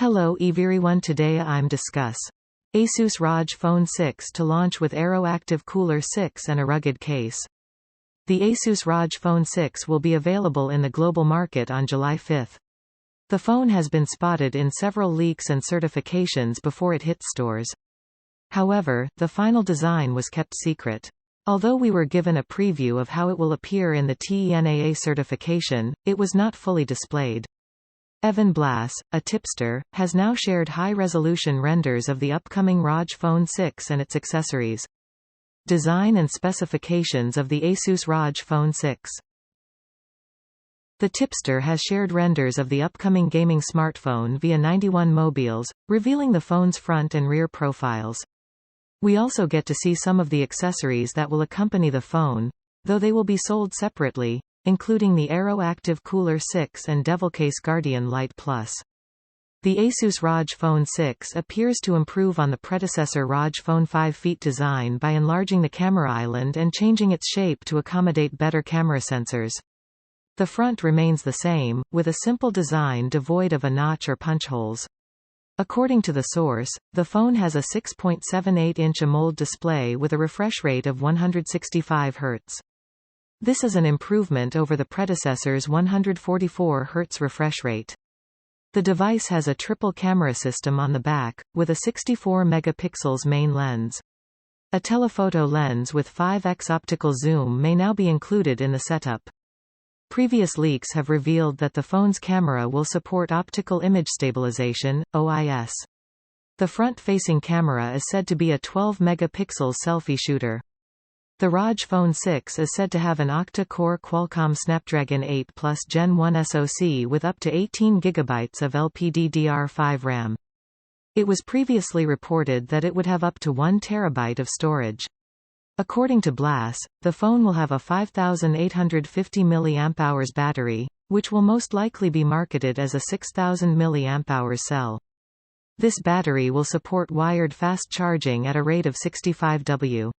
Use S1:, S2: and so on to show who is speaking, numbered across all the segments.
S1: Hello everyone, today I'm discuss Asus ROG Phone 6 to launch with AeroActive Cooler 6 and a rugged case. The Asus ROG Phone 6 will be available in the global market on July 5. The phone has been spotted in several leaks and certifications before it hit stores. However, the final design was kept secret. Although we were given a preview of how it will appear in the TENAA certification, it was not fully displayed. Blass, a tipster, has now shared high-resolution renders of the upcoming ROG Phone 6 and its accessories. Design and specifications of the Asus ROG Phone 6. The tipster has shared renders of the upcoming gaming smartphone via 91 mobiles, revealing the phone's front and rear profiles. We also get to see some of the accessories that will accompany the phone, though they will be sold separately, including the AeroActive Cooler 6 and Devilcase Guardian Lite Plus. The Asus ROG Phone 6 appears to improve on the predecessor ROG Phone 5 feet design by enlarging the camera island and changing its shape to accommodate better camera sensors. The front remains the same, with a simple design devoid of a notch or punch holes. According to the source, the phone has a 6.78-inch AMOLED display with a refresh rate of 165 Hz. This is an improvement over the predecessor's 144 Hz refresh rate. The device has a triple camera system on the back, with a 64 megapixels main lens. A telephoto lens with 5x optical zoom may now be included in the setup. Previous leaks have revealed that the phone's camera will support optical image stabilization, OIS. The front-facing camera is said to be a 12 megapixel selfie shooter. The ROG Phone 6 is said to have an octa-core Qualcomm Snapdragon 8 Plus Gen 1 SoC with up to 18 GB of LPDDR5 RAM. It was previously reported that it would have up to 1 TB of storage. According to Blass, the phone will have a 5850 mAh battery, which will most likely be marketed as a 6000 mAh cell. This battery will support wired fast charging at a rate of 65 W.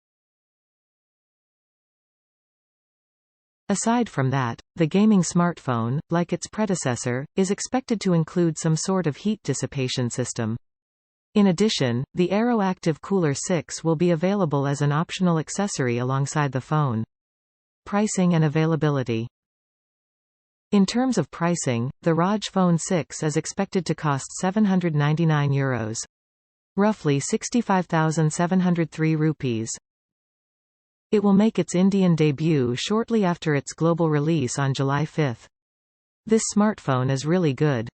S1: Aside from that, the gaming smartphone, like its predecessor, is expected to include some sort of heat dissipation system. In addition, the AeroActive Cooler 6 will be available as an optional accessory alongside the phone. Pricing and availability. In terms of pricing, the ROG Phone 6 is expected to cost €799. Roughly 65,703 rupees. It will make its Indian debut shortly after its global release on July 5. This smartphone is really good.